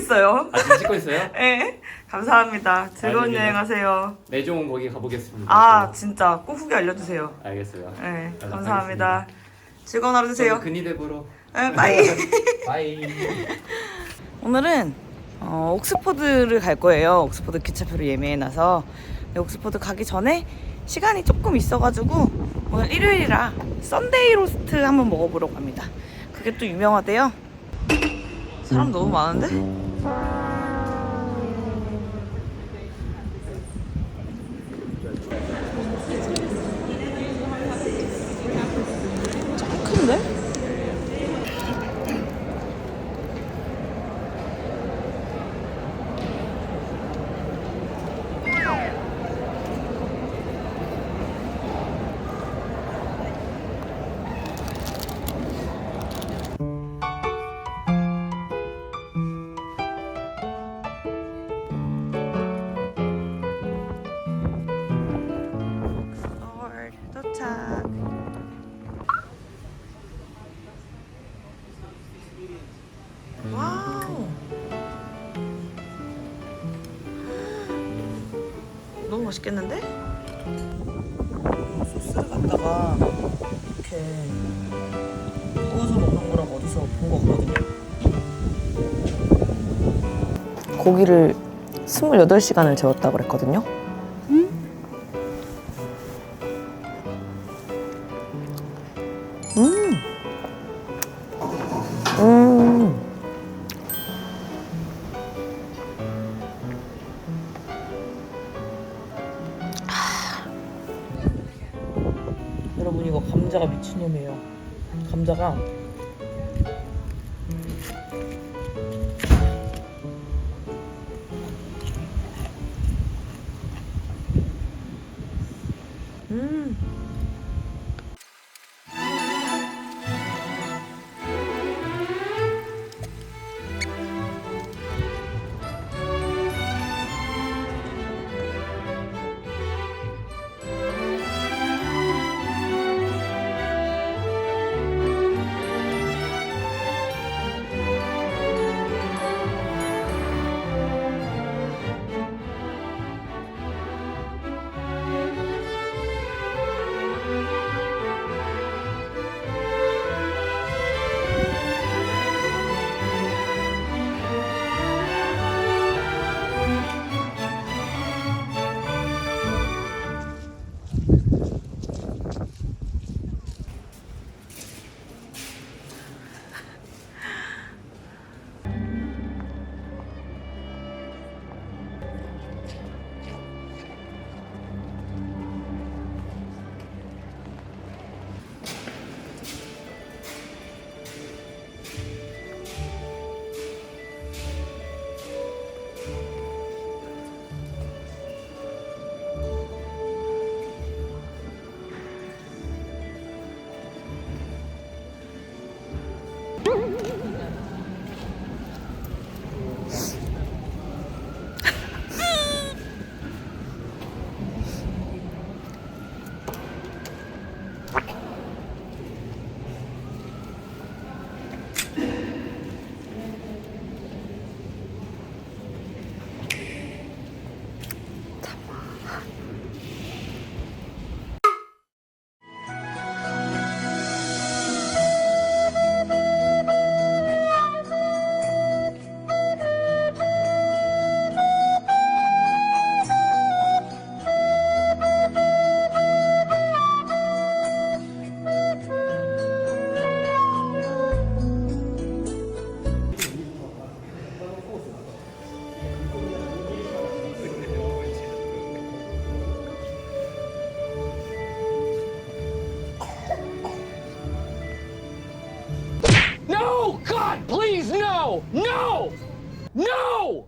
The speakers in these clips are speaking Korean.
있어요. 아 지금 찍고 있어요? 네, 감사합니다. 즐거운 아닙니다. 여행하세요. 내종 거기 가보겠습니다. 아, 진짜 꼭 후기 알려주세요. 알겠어요. 네, 연락하겠습니다. 감사합니다. 즐거운 하루 되세요. 근위대보러. 네, 바이. 바이. 오늘은 옥스퍼드를 갈 거예요. 옥스퍼드 기차표를 예매해놔서. 옥스퍼드 가기 전에 시간이 조금 있어가지고 오늘 일요일이라 썬데이 로스트 한번 먹어보려고 합니다. 그게 또 유명하대요. 사람 너무 많은데? 짱 큰데? 도착. 와우. 너무 맛있겠는데? 소스를 갖다가 이렇게 구워서 먹는 거라고 어디서 본 거거든요. 고기를 28시간을 재웠다고 그랬거든요. 여러분 이거 감자가 미친놈이에요. 감자가 No! God, please, no! No! No!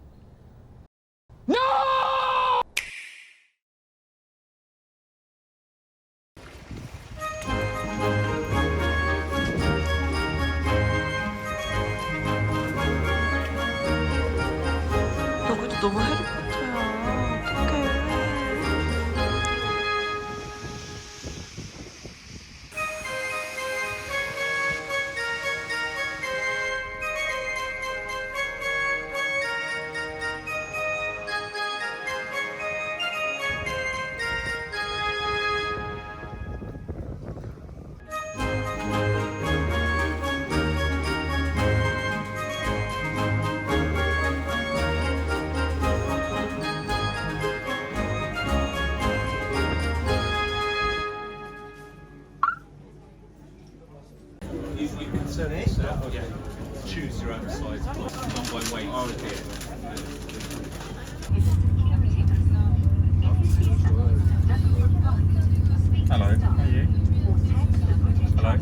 No! 여기도 너무 해리포터야. 어떡해. Choose your own size. Not by weight. Oh, okay. Hello. How are you? Hello.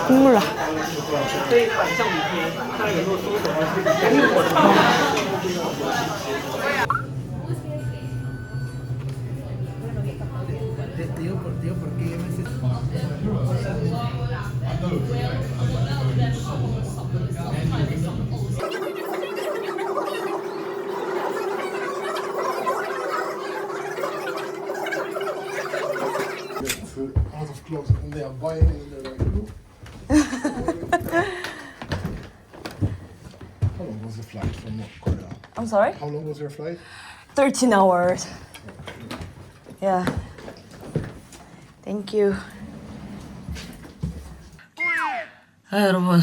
국물 나. A lot of clothes and they are buying and they're like, "Ooh." How long was the flight from North Korea? I'm sorry? How long was your flight? 13 hours. Yeah. Thank you. 아, 여러분.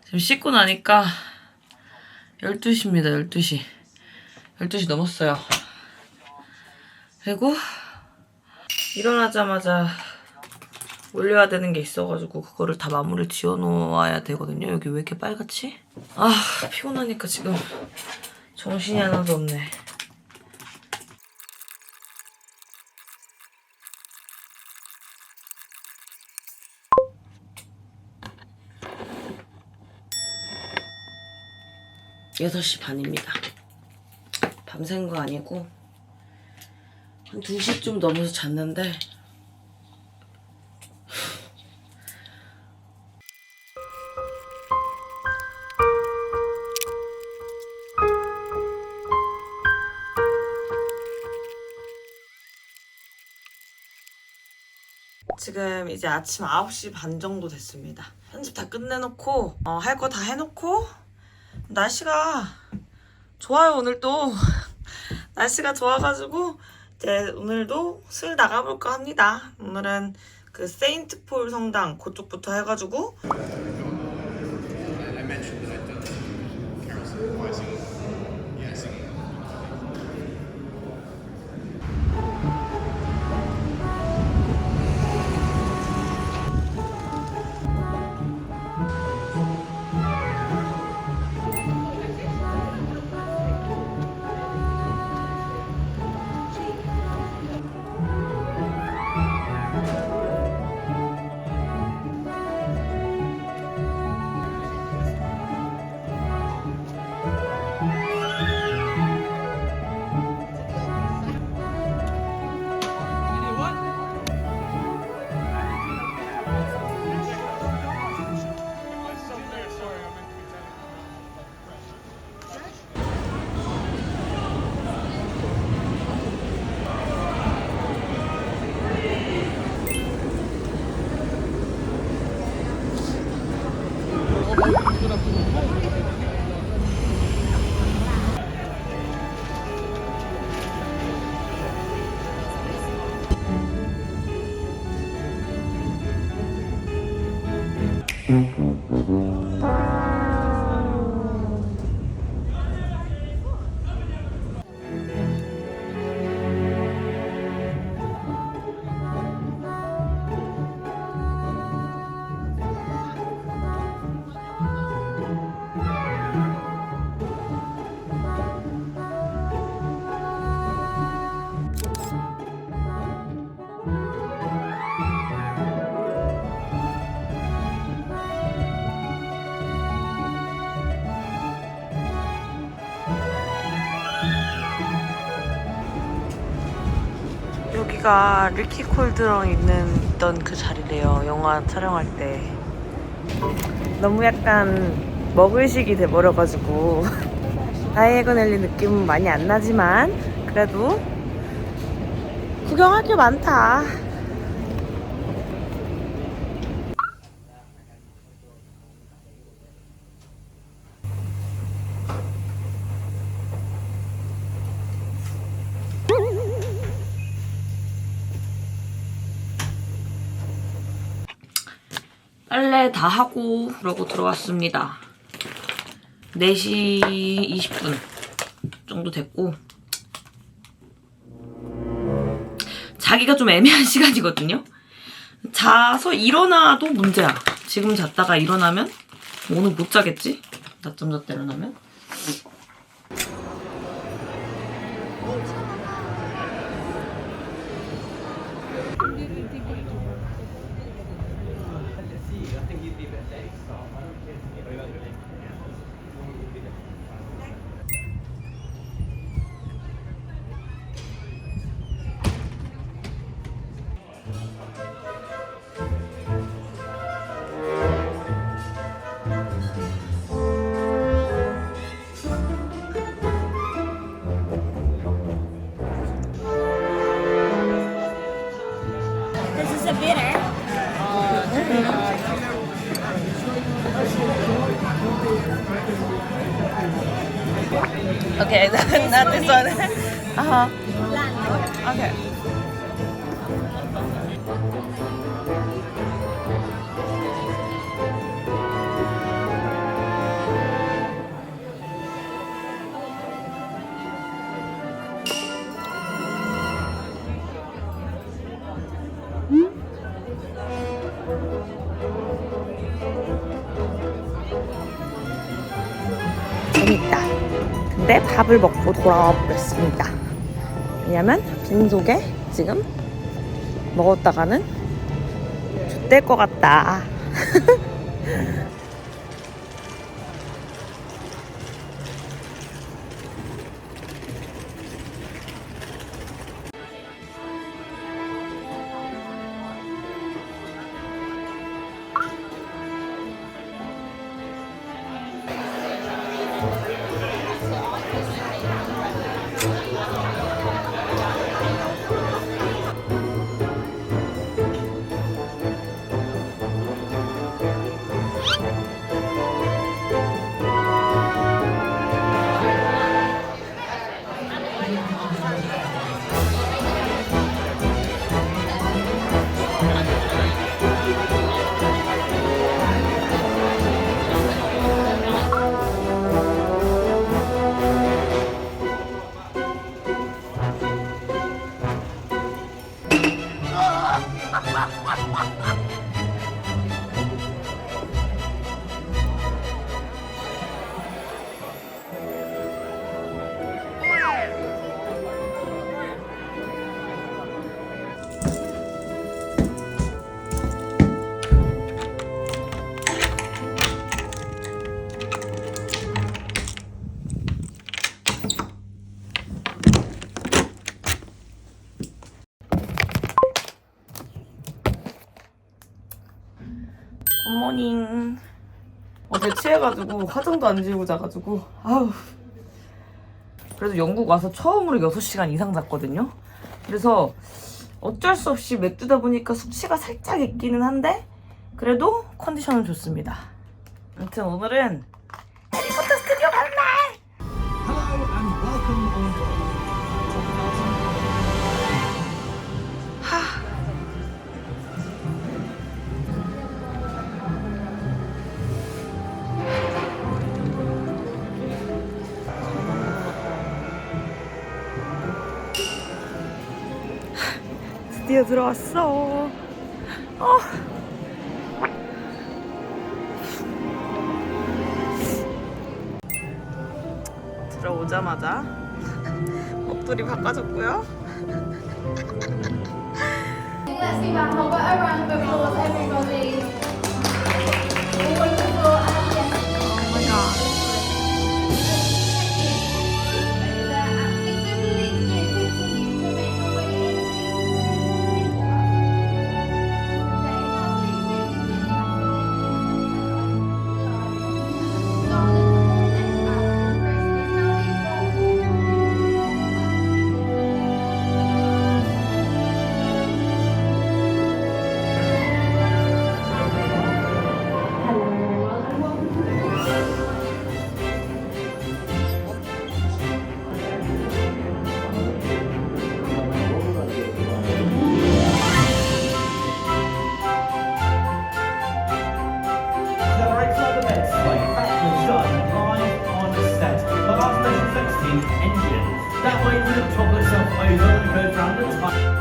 지금 씻고 나니까 12시입니다. 12시. 12시 넘었어요. 그리고 일어나자마자 올려야 되는 게 있어가지고 그거를 다 마무리 지어놓아야 되거든요. 여기 왜 이렇게 빨갛지? 아, 피곤하니까 지금 정신이 하나도 없네. 여섯 시 반입니다. 밤샌 거 아니고 한 2시쯤 넘어서 잤는데 지금 이제 아침 9시 반 정도 됐습니다. 편집 다 끝내놓고 할 거 다 해놓고 날씨가 좋아요. 오늘 또 날씨가 좋아가지고 이제 오늘도 슬 나가볼까 합니다. 오늘은 그 세인트폴 성당 그쪽부터 해가지고 여기가 리키콜드랑 있던 그 자리래요. 영화 촬영할 때. 너무 약간 먹을식이 돼버려가지고 다이애곤 앨리 느낌은 많이 안 나지만 그래도 구경할 게 많다. 빨래 다 하고 그러고 들어왔습니다. 4시 20분 정도 됐고 자기가 좀 애매한 시간이거든요. 자서 일어나도 문제야. 지금 잤다가 일어나면 오늘 못 자겠지? 낮잠 잤다 일어나면. Okay, not this one. Okay. 재밌다. 근데 밥을 먹고 돌아와 보겠습니다. 왜냐면 빈속에 지금 먹었다가는 X될 것 같다. 굿모닝. 어제 취해가지고 화장도 안 지우고 자가지고 아우. 그래도 영국 와서 처음으로 6시간 이상 잤거든요. 그래서 어쩔 수 없이 맥주다 보니까 숙취가 살짝 있기는 한데 그래도 컨디션은 좋습니다. 아무튼 오늘은 해리포터 스튜디오 가는 날! Hello and welcome on board. 드디어 들어왔어. 들어오자마자 목도리 바꿔줬고요. Let's see that whole a round of applause, everybody. Wonderful, and yes. Oh my god. They're absolutely so please do continue to make your way into chocolate self-over and goes around the top.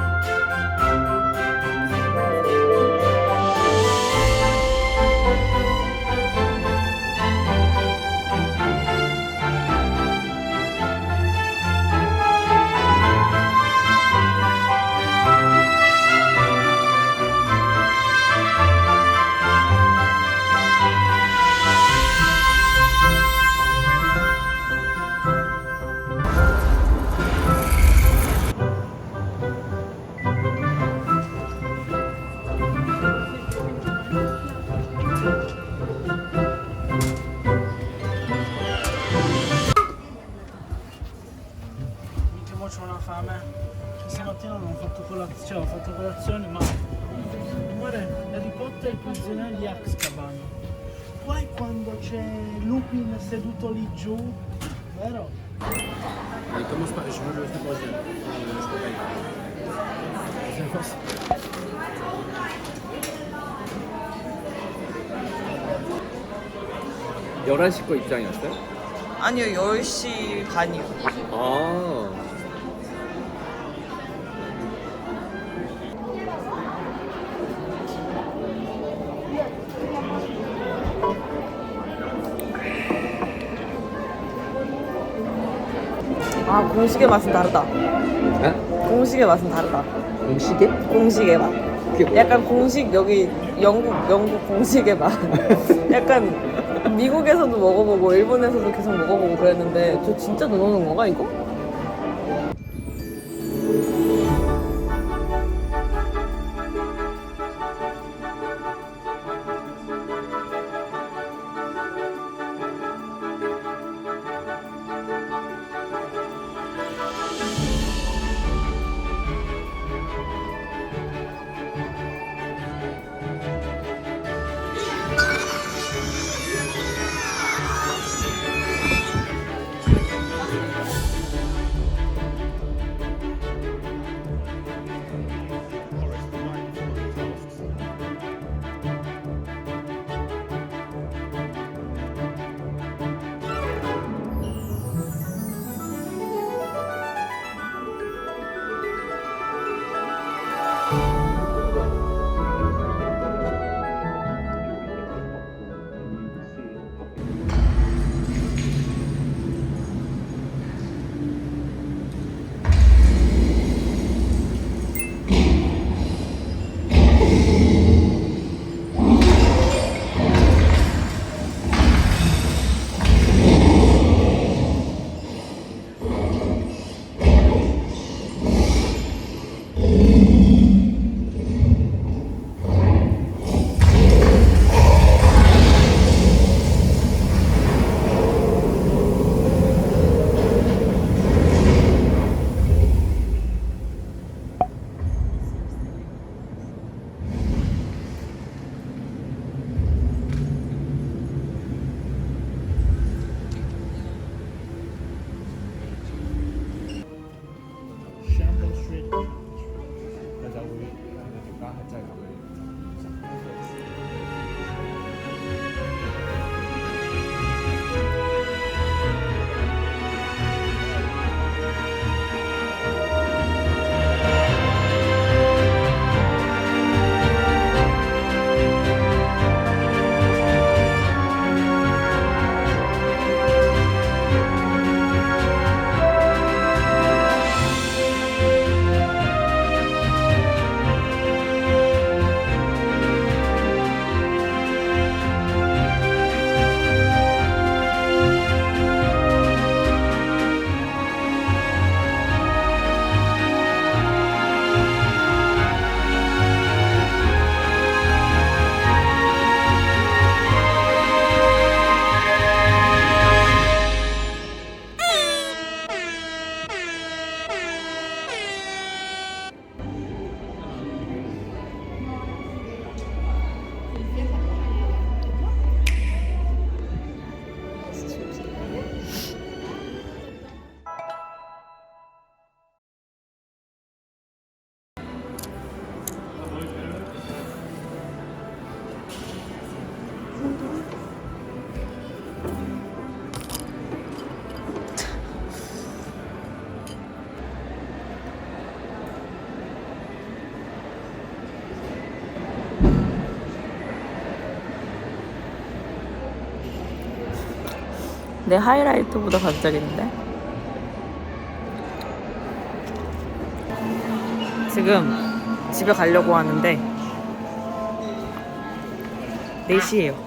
Minchia, mo c'ho una fame. Stamattina non ho fatto colazione, cioè ho fatto colazione, ma guarda, Harry Potter e il prigioniero di Azkaban. Poi quando c'è Lupin seduto lì giù, vero? 열한 시 거 입장이었어요? 아니요, 10시 반이요. 아. 아, 공식의 맛은 다르다. 에? 공식의 맛은 다르다. 공시계? 공식의 맛. 그게 뭐야? 약간 공식 여기 영국 공식의 맛. 약간 미국에서도 먹어보고 일본에서도 계속 먹어보고 그랬는데 저 진짜 넣어놓은 건가 이거? 내 하이라이트보다 반짝이는데? 지금 집에 가려고 하는데 4시예요.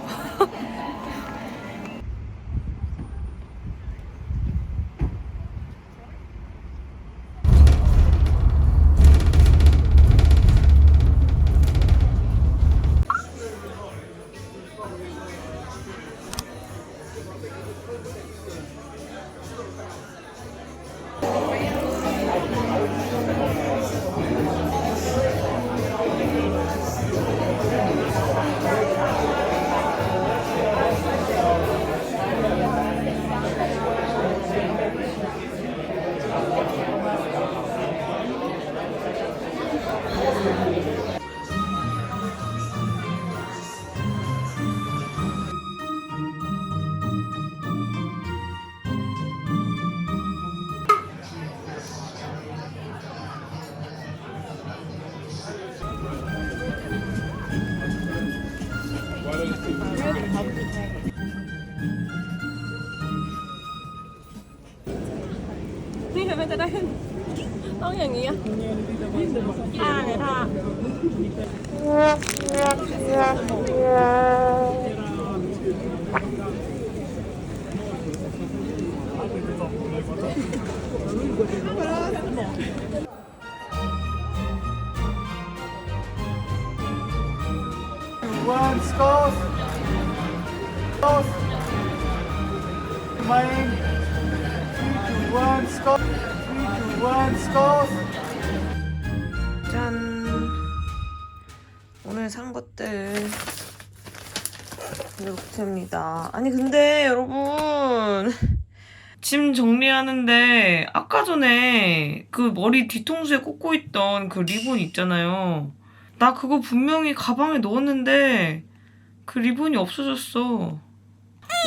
One scores. Mine. 3, 2, 1 score. 3, 2, 1 scores. 짠! 오늘 산 것들 이렇게입니다. 아니 근데 여러분 짐 정리하는데 아까 전에 그 머리 뒤통수에 꽂고 있던 그 리본 있잖아요. 나 그거 분명히 가방에 넣었는데 그 리본이 없어졌어.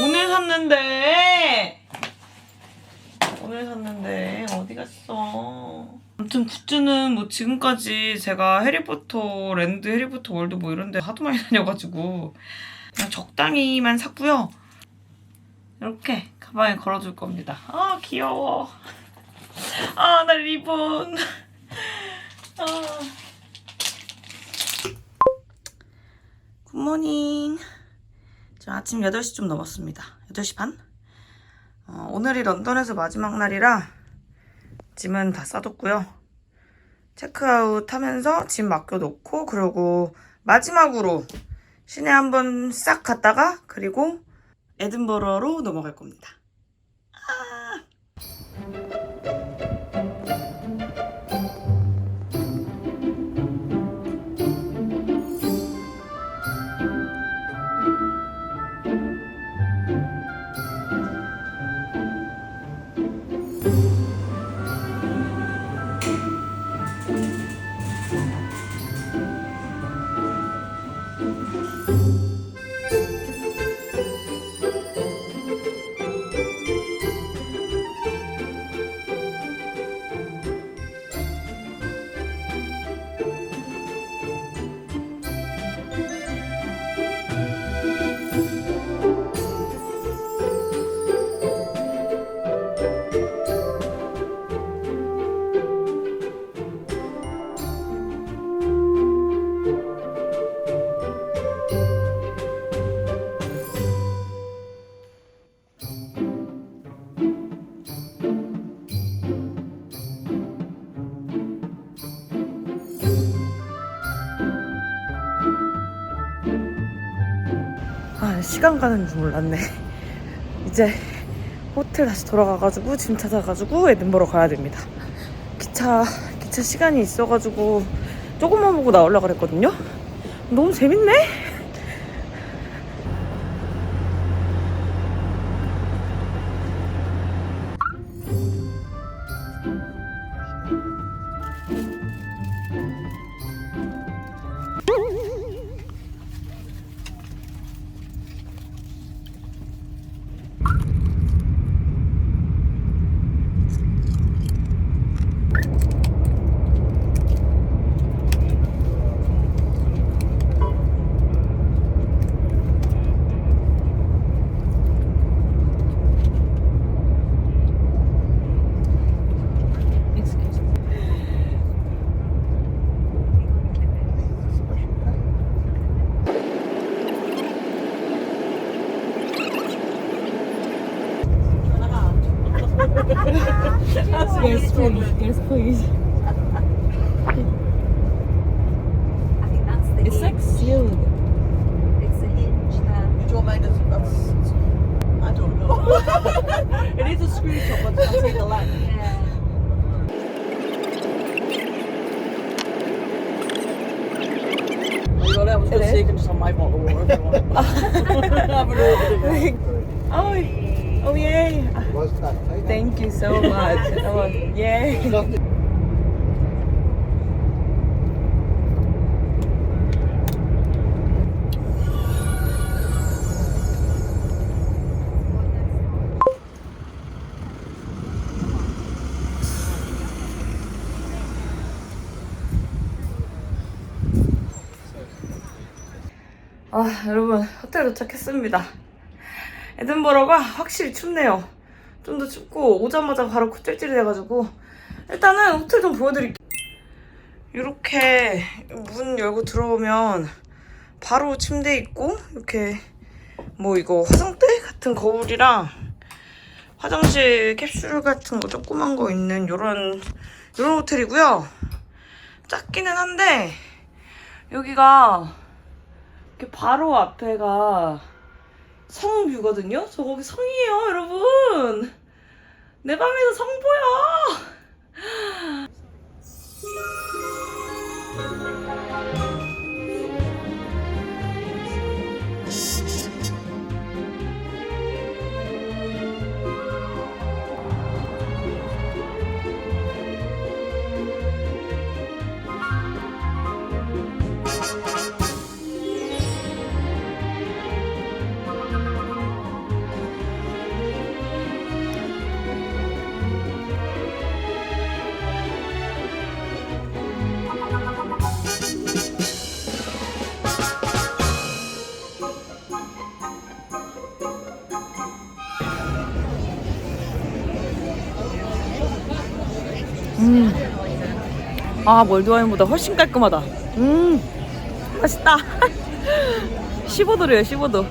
오늘 샀는데 어디 갔어? 아무튼 굿즈는 뭐 지금까지 제가 해리포터 랜드, 해리포터 월드 뭐 이런 데 하도 많이 다녀가지고 그냥 적당히만 샀고요. 이렇게 가방에 걸어줄 겁니다. 아 귀여워. 아 나 리본. 굿모닝. 지금 아침 8시 좀 넘었습니다. 8시 반? 오늘이 런던에서 마지막 날이라 짐은 다 싸뒀고요. 체크아웃 하면서 짐 맡겨놓고 그리고 마지막으로 시내 한번 싹 갔다가 그리고 에든버러로 넘어갈 겁니다. 시간 가는 줄 몰랐네. 이제 호텔 다시 돌아가가지고 짐 찾아가지고 에든버러 가야 됩니다. 기차 시간이 있어가지고 조금만 보고 나오려고 그랬거든요. 너무 재밌네. Yes, please. Yes, please. I think that's the It's like sealed. It's a hinge there. Do you want mine that's I don't know. It is a screw top, but I see the length. Yeah. You got it. I was going to say you can just have my bottle of water if you want. Have an order. Oh yay! Thank you so much. Oh, yay! 아, 여러분 호텔 도착했습니다. 에든버러가 확실히 춥네요. 좀 더 춥고 오자마자 바로 콧질질이 돼가지고 일단은 호텔 좀 보여드릴게요. 이렇게 문 열고 들어오면 바로 침대 있고 이렇게 뭐 이거 화장대 같은 거울이랑 화장실 캡슐 같은 거 조그만 거 있는 요런 호텔이고요. 작기는 한데 여기가 이렇게 바로 앞에가 성뷰거든요? 저 거기 성이에요, 여러분! 내 방에서 성 보여! 아, 몰드와인보다 훨씬 깔끔하다. 맛있다. 15도래요, 15도.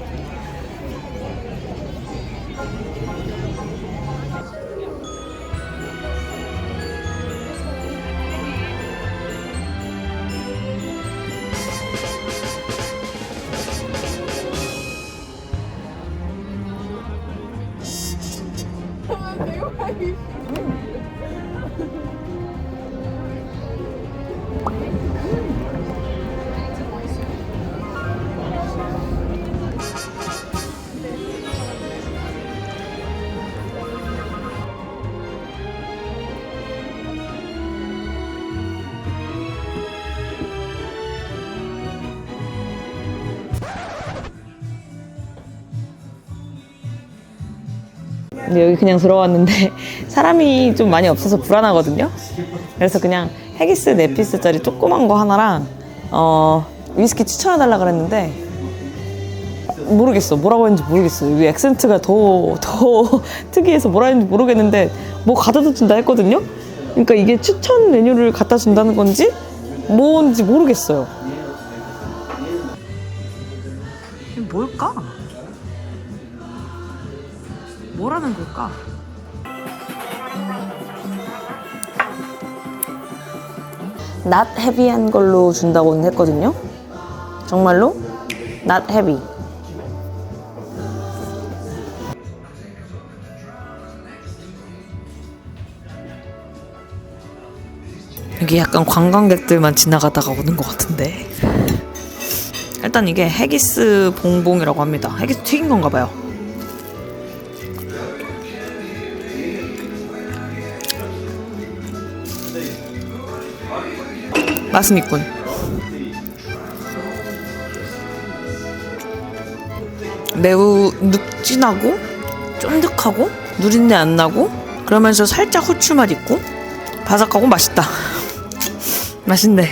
근데 여기 그냥 들어왔는데 사람이 좀 많이 없어서 불안하거든요. 그래서 그냥 헤기스 4피스짜리 조그만 거 하나랑 위스키 추천해달라 그랬는데 모르겠어. 뭐라고 했는지 모르겠어. 여기 액센트가 더 특이해서 뭐라 했는지 모르겠는데 뭐 갖다 준다 했거든요. 그러니까 이게 추천 메뉴를 갖다 준다는 건지 뭔지 모르겠어요. 이게 뭘까? 뭐라는 걸까? not heavy한 걸로 준다고는 했거든요. 정말로 not heavy. 여기 약간 관광객들만 지나가다가 오는 것 같은데. 일단 이게 헤기스 봉봉이라고 합니다. 헤기스 튀긴 건가 봐요. 맛은 있군. 매우 눅진하고 쫀득하고 누린내 안 나고 그러면서 살짝 후추맛 있고 바삭하고 맛있다. 맛있네.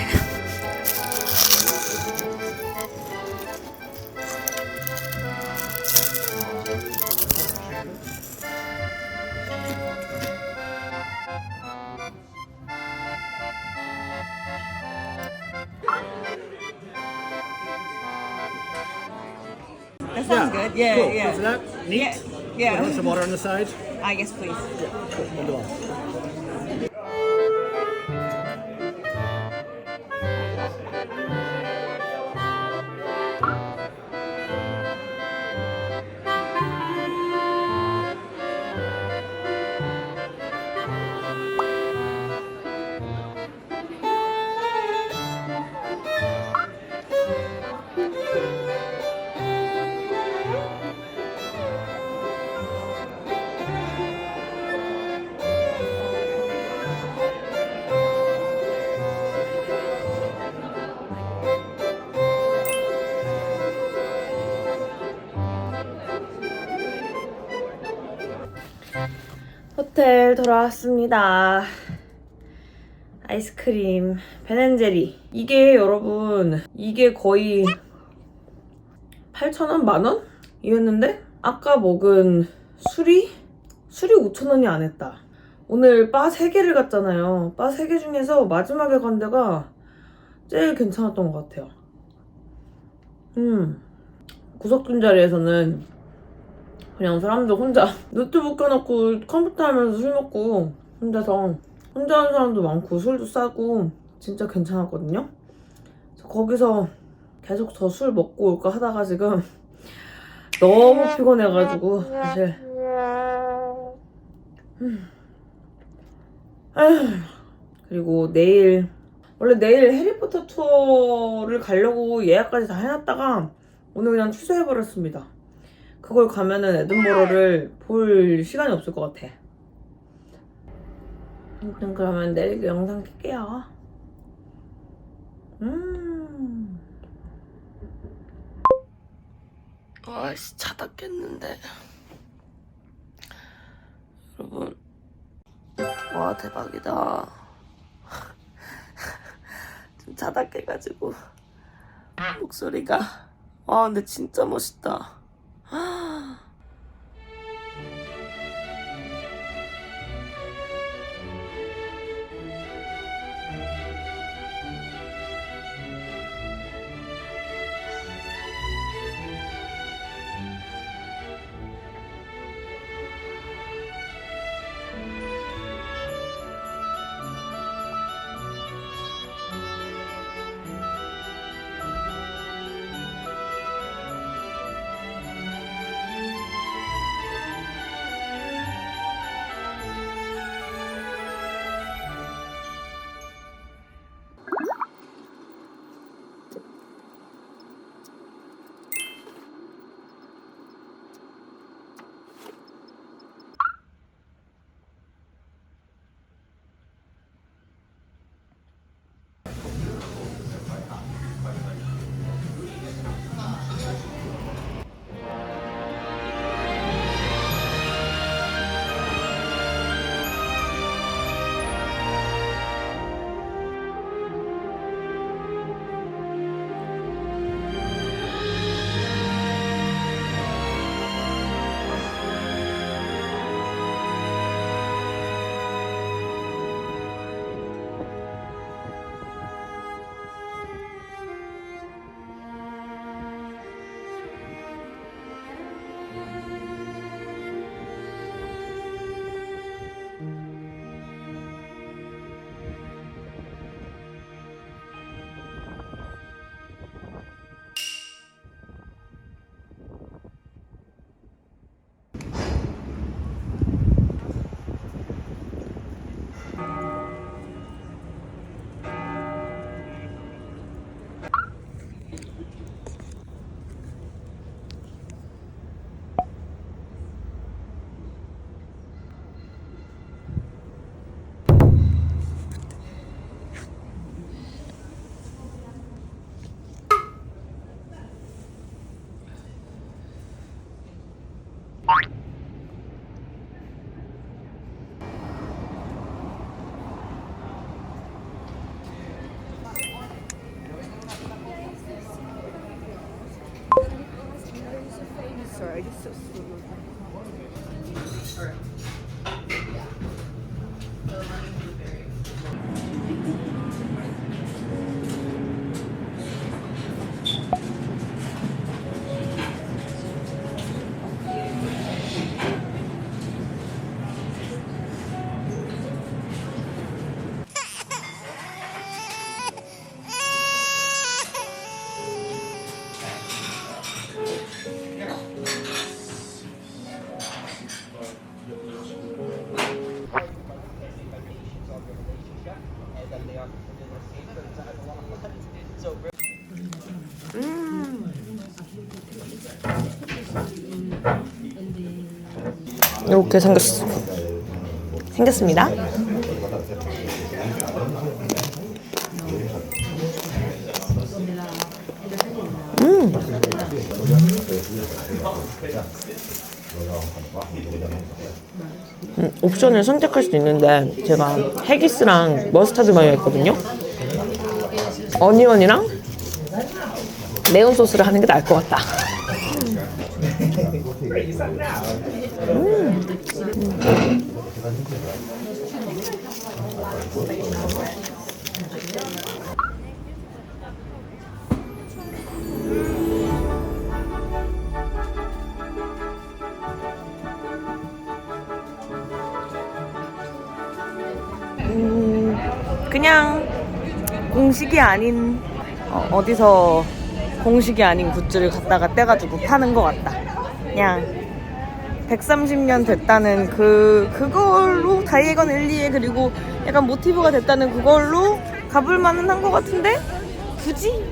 That sounds good. Yeah, Cool. yeah. So that neat. Yeah. Yeah. Want some water on the side? I guess please. We'll do all. 호텔 돌아왔습니다. 아이스크림 베넨제리. 이게 여러분, 이게 거의 8,000원? 만원? 이었는데 아까 먹은 술이 5,000원이 안 했다. 오늘 바 3개를 갔잖아요. 바 3개 중에서 마지막에 간 데가 제일 괜찮았던 것 같아요. 구석진 자리에서는 그냥 사람들 혼자 노트북 켜놓고 컴퓨터 하면서 술 먹고 혼자 하는 사람도 많고 술도 싸고 진짜 괜찮았거든요. 그래서 거기서 계속 저 술 먹고 올까 하다가 지금 너무 피곤해가지고 사실 그리고 원래 내일 해리포터 투어를 가려고 예약까지 다 해놨다가 오늘 그냥 취소해버렸습니다. 그걸 가면은 에든버러를 볼 시간이 없을 것 같아. 아무튼 그러면 내일 영상 킬게요. 아이씨, 차 닫겠는데. 여러분, 와 대박이다. 좀 차 닫게가지고 목소리가 와 근데 진짜 멋있다. Sorry, I just so slow. 이렇게 생겼습니다. 옵션을 선택할 수도 있는데 제가 헤기스랑 머스타드 마요 했거든요. 어니언이랑 매운 소스를 하는 게 나을 것 같다. 그냥 공식이 아닌 어디서 공식이 아닌 굿즈를 갖다가 떼가지고 파는 것 같다. 그냥 130년 됐다는 그걸로 다이애건 엘리에 그리고 약간 모티브가 됐다는 그걸로 가볼 만은 한 것 같은데 굳이?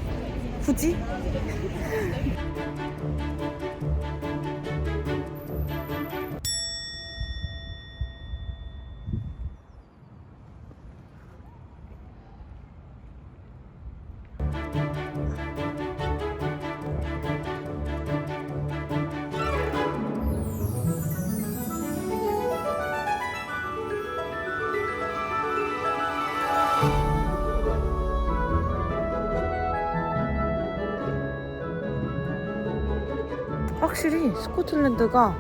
확실히 스코틀랜드가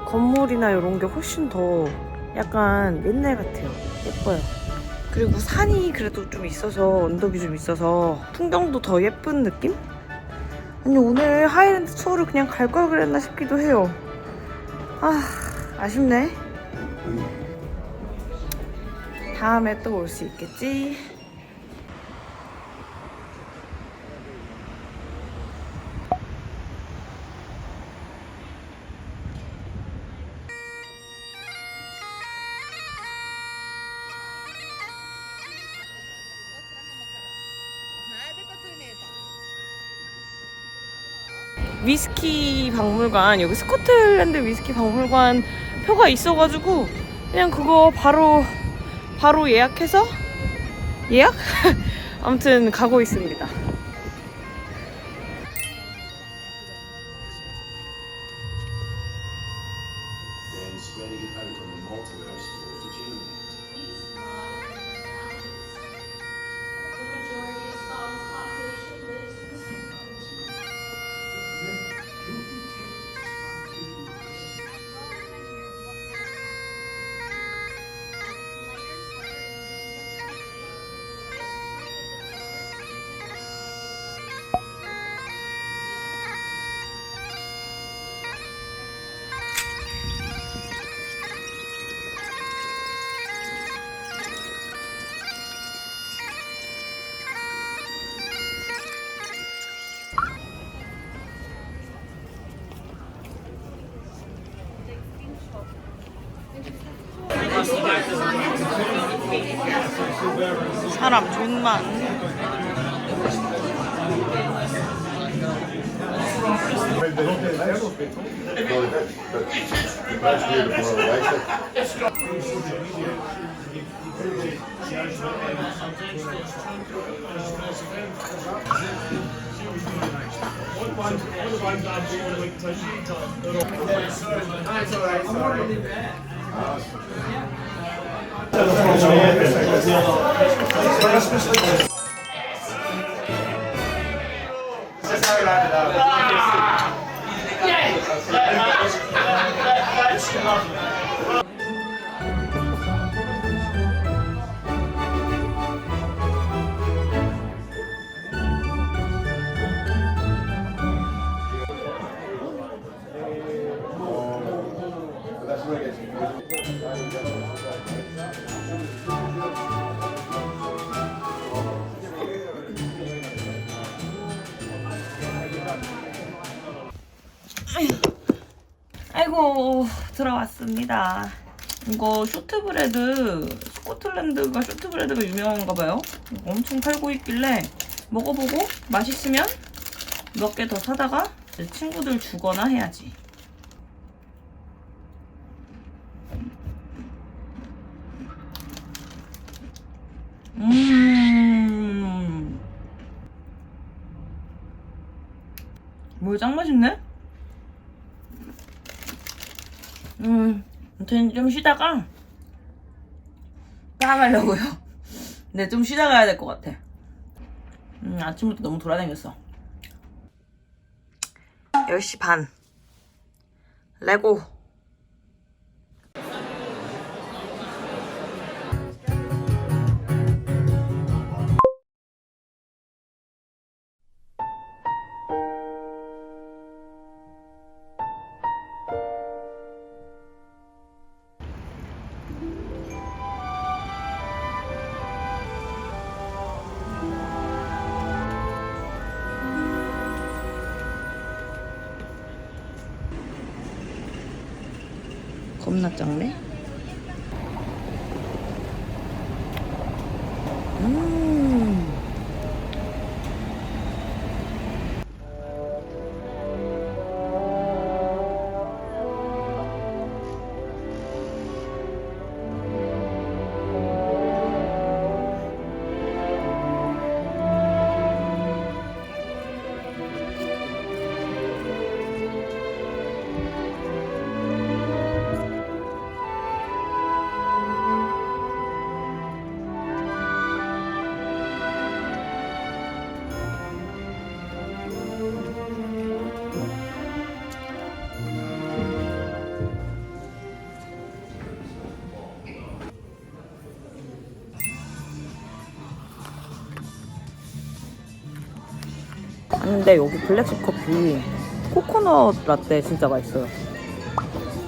건물이나 이런 게 훨씬 더 약간 옛날 같아요. 예뻐요. 그리고 산이 그래도 좀 있어서 언덕이 좀 있어서 풍경도 더 예쁜 느낌? 아니 오늘 하이랜드 투어를 그냥 갈 걸 그랬나 싶기도 해요. 아쉽네. 다음에 또 올 수 있겠지. 위스키 박물관, 여기 스코틀랜드 위스키 박물관 표가 있어가지고 그냥 그거 바로 예약해서 아무튼 가고 있습니다. 사람 존만. 아이고 들어왔습니다. 이거 쇼트브레드, 스코틀랜드가 쇼트브레드가 유명한가 봐요. 엄청 팔고 있길래 먹어보고 맛있으면 몇 개 더 사다가 친구들 주거나 해야지. 물 짱 맛있네? 아무튼 좀 쉬다가 나가려고요. 근데 좀 쉬다 가야 될 것 같아. 아침부터 너무 돌아다녔어. 10시 반. 레고. 겁나 작네. 근데 여기 블랙스 커피 코코넛 라떼 진짜 맛있어요.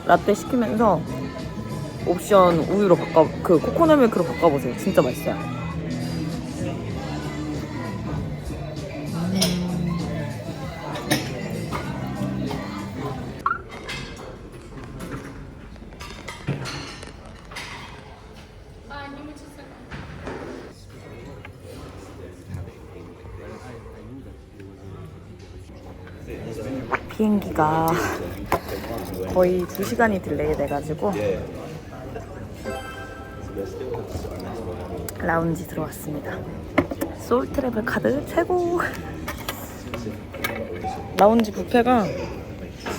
라떼 시키면서 옵션 우유로 코코넛 밀크로 바꿔보세요. 진짜 맛있어요. 비행기가 거의 2시간이 딜레이 돼가지고 라운지 들어왔습니다. 소울 트래블 카드 최고! 라운지 뷔페가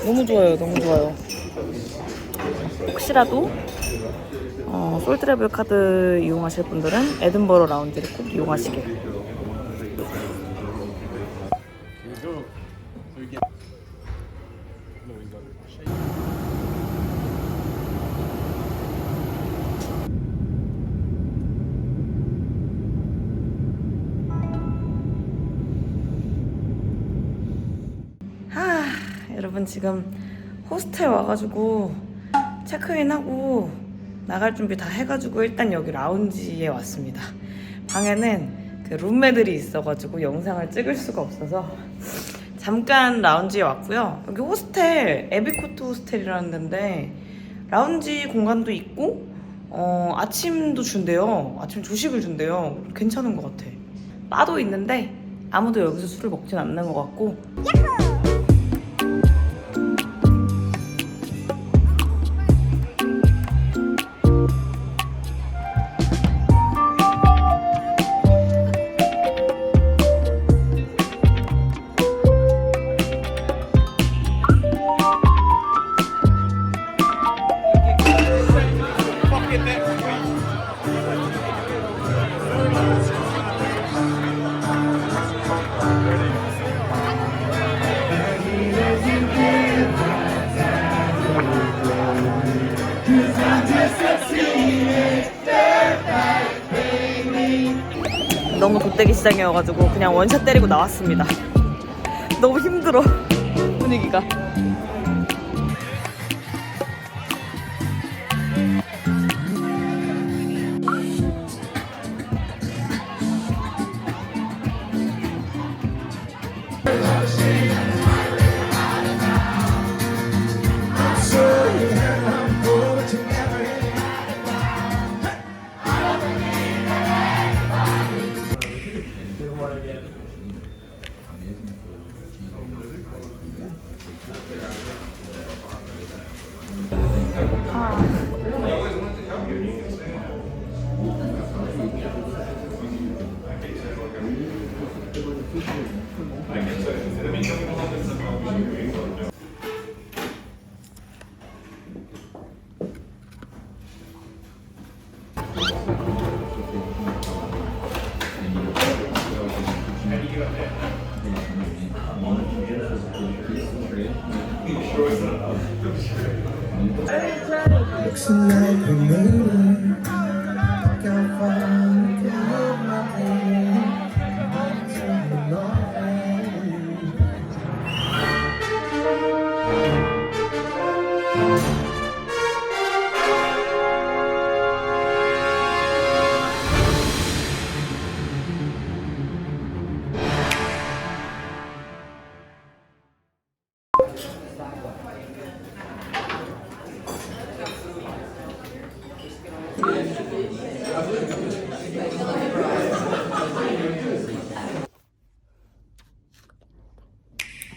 너무 좋아요. 너무 좋아요. 혹시라도 소울 트래블 카드 이용하실 분들은 에든버러 라운지를 꼭 이용하시길. 여러분 지금 호스텔 와가지고 체크인하고 나갈 준비 다 해가지고 일단 여기 라운지에 왔습니다. 방에는 그 룸메들이 있어가지고 영상을 찍을 수가 없어서 잠깐 라운지에 왔고요. 여기 호스텔 에비코트 호스텔이라는 데인데 라운지 공간도 있고 아침도 준대요. 아침 조식을 준대요. 괜찮은 것 같아. 바도 있는데 아무도 여기서 술을 먹진 않는 것 같고. 너무 돗대기 시장이어가지고 그냥 원샷 때리고 나왔습니다. 너무 힘들어 분위기가.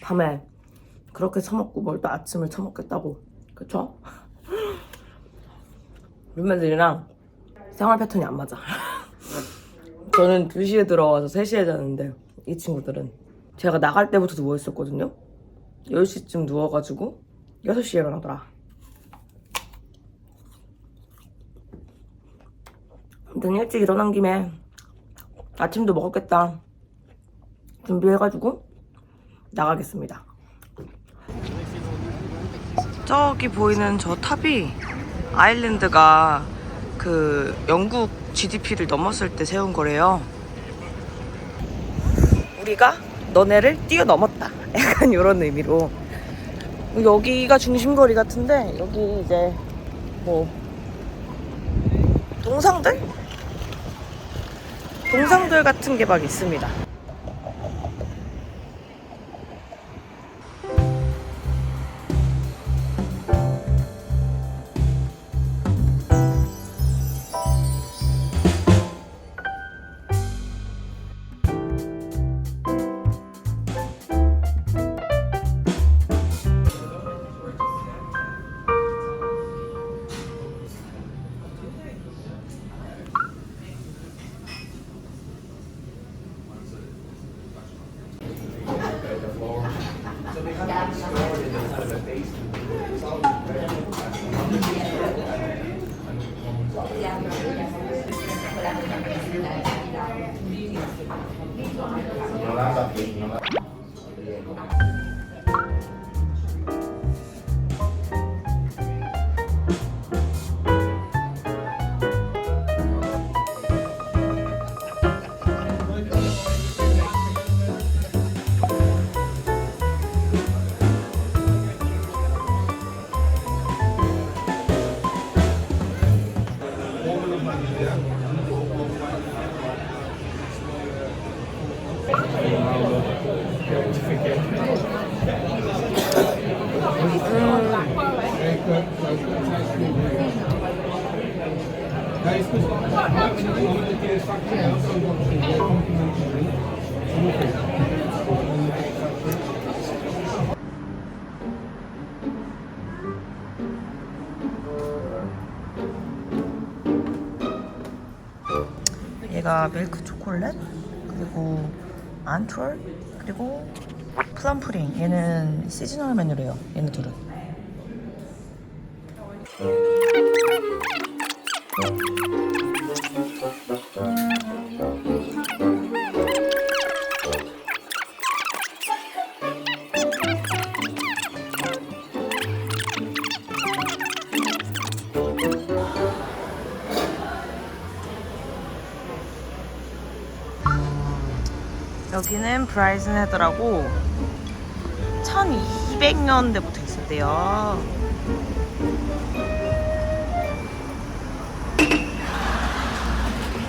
밤에 그렇게 처먹고 뭘 또 아침을 처먹겠다고, 그쵸? 룸메들이랑 생활 패턴이 안 맞아. 저는 2시에 들어와서 3시에 자는데 이 친구들은 제가 나갈 때부터 누워있었거든요. 10시쯤 누워가지고 6시에 일어나더라. 아무튼 일찍 일어난 김에 아침도 먹었겠다 준비해가지고 나가겠습니다. 저기 보이는 저 탑이 아일랜드가 그 영국 GDP를 넘었을 때 세운 거래요. 우리가 너네를 뛰어넘었다, 약간 이런 의미로. 여기가 중심거리 같은데 여기 이제 뭐 동상들 같은 게 막 있습니다. 얘가 밀크 초콜릿, 그리고 안트월, 그리고 플럼프링. 얘는 시즈널 메뉴래요, 얘네 둘은. 여기는 브라이슨 헤드라고 1200년대부터 있었대요.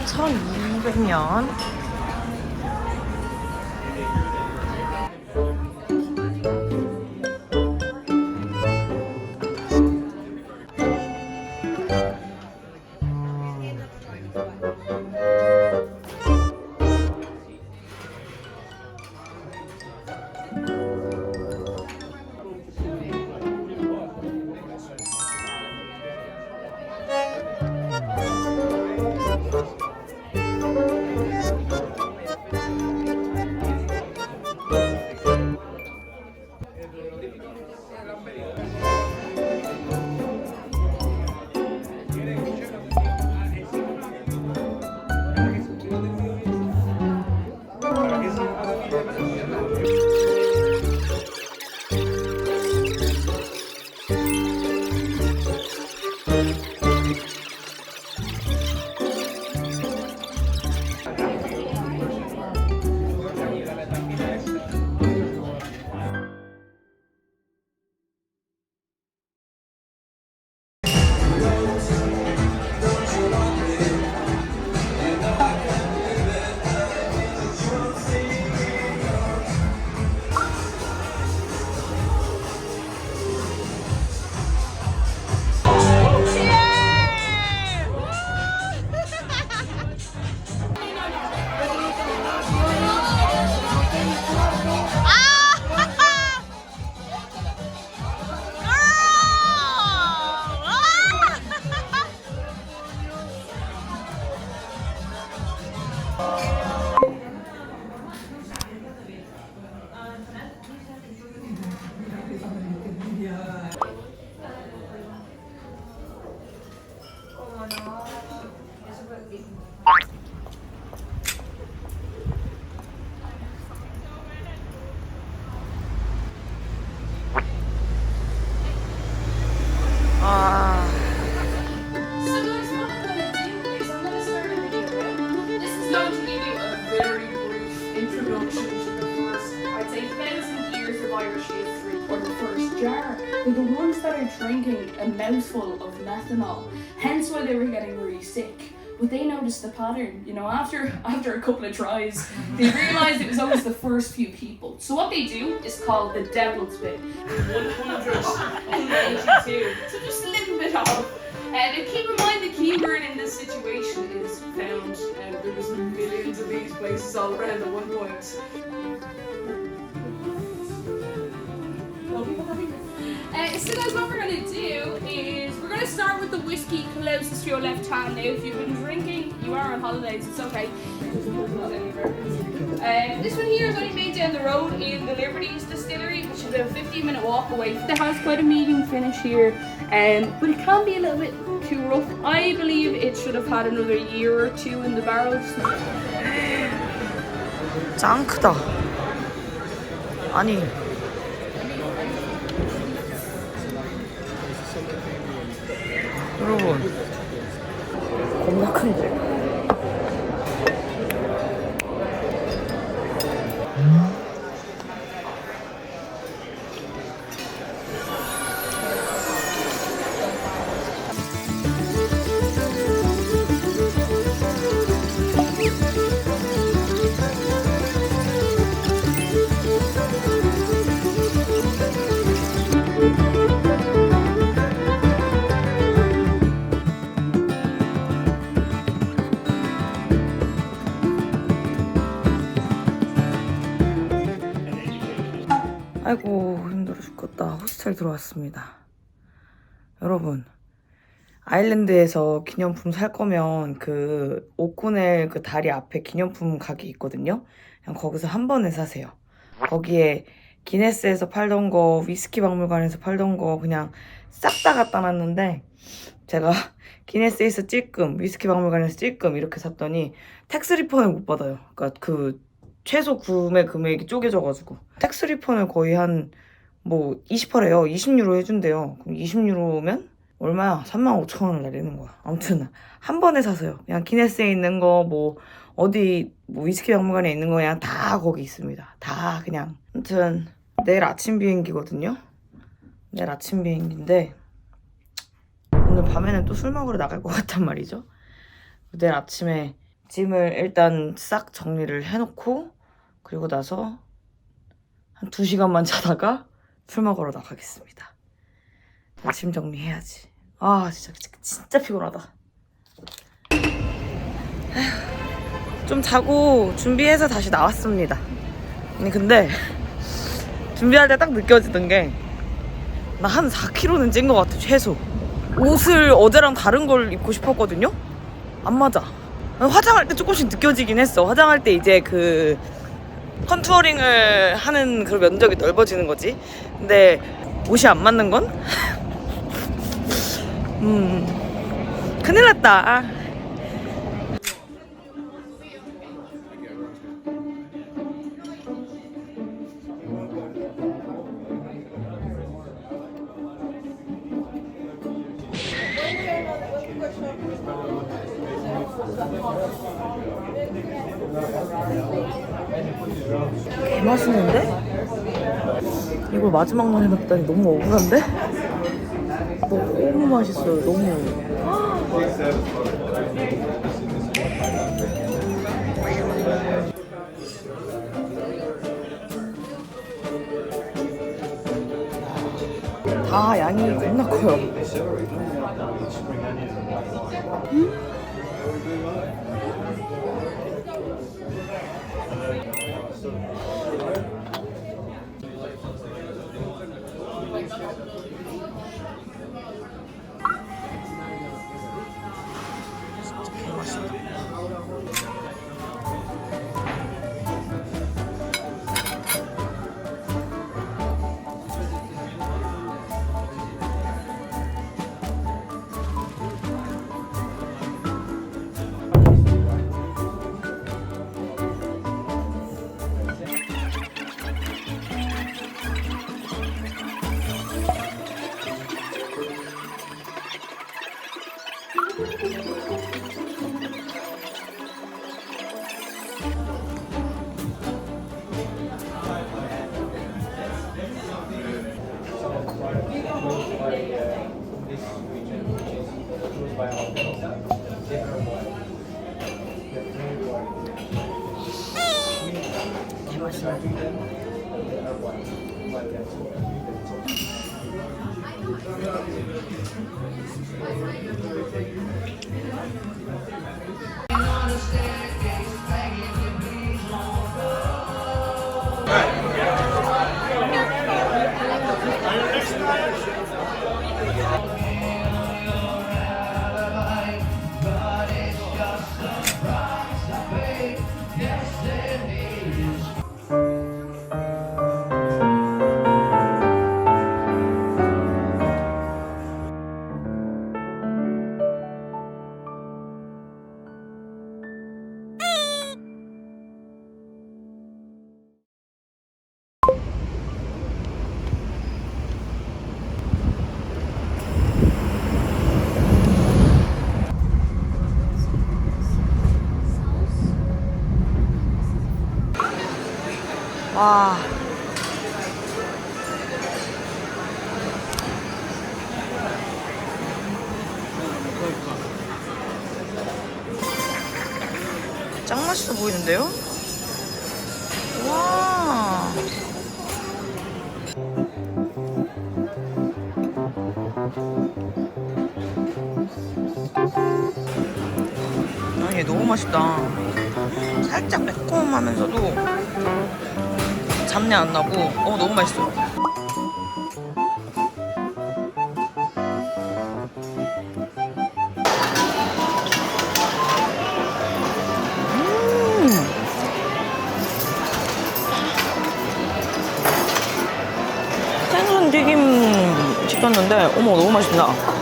(1200년) drinking a mouthful of methanol, hence why they were getting really sick. But they noticed the pattern, you know, after a couple of tries, they realised it was always the first few people. So what they do is called the devil's bit. 182. So just a little bit off. And keep in mind the key word in this situation is found. And there was millions of these places all around at one point. So guys, what we're going to do is we're going to start with the whiskey closest to your left hand. Now if you've been drinking, you are on holidays, it's okay. This one here is only made down the road in the Liberties Distillery, which is about a 15-minute walk away. It has quite a medium finish here, but it can be a little bit too rough. I believe it should have had another year or two in the barrels. 짱 크다. 아니. 여러분 겁나 큰데? 아이고 힘들어 죽겠다. 호스텔 들어왔습니다. 여러분 아일랜드에서 기념품 살 거면 그 오코넬 그 다리 앞에 기념품 가게 있거든요. 그냥 거기서 한 번에 사세요. 거기에 기네스에서 팔던 거, 위스키 박물관에서 팔던 거 그냥 싹 다 갖다 놨는데 제가 기네스에서 찔끔, 위스키 박물관에서 찔끔 이렇게 샀더니 텍스 리펀을 못 받아요. 그러니까 그 최소 구매 금액이 쪼개져가지고 텍스 리펀을 거의 한 뭐 20%래요. 20유로 해준대요. 그럼 20유로면 얼마야? 35,000원을 내리는 거야. 아무튼 한 번에 사세요. 그냥 기네스에 있는 거 뭐 어디 뭐 위스키 박물관에 있는 거 그냥 다 거기 있습니다. 다 그냥. 아무튼 내일 아침 비행기거든요. 내일 아침 비행기인데 오늘 밤에는 또 술 먹으러 나갈 것 같단 말이죠. 내일 아침에 짐을 일단 싹 정리를 해놓고 그리고 나서 한 2시간만 자다가 술 먹으러 나가겠습니다. 짐 정리해야지. 아 진짜 피곤하다. 에휴, 좀 자고 준비해서 다시 나왔습니다. 아니 근데 준비할 때 딱 느껴지던 게 나 한 4kg는 찐 것 같아 최소. 옷을 어제랑 다른 걸 입고 싶었거든요. 안 맞아. 화장할 때 조금씩 느껴지긴 했어. 화장할 때 이제 그 컨투어링을 하는 그 면적이 넓어지는 거지. 근데 옷이 안 맞는 건? 큰일 났다. 개 맛있는데? 이걸 마지막만 해놨다니 너무 억울한데? 너무 맛있어요. 너무. 다 양이 겁나 커요. 와. 짱 맛있어 보이는데요? 와. 아, 얘 너무 맛있다. 살짝 매콤하면서도 잡내 안 나고, 너무 맛있어. 생선 튀김 시켰는데, 어머, 너무 맛있다.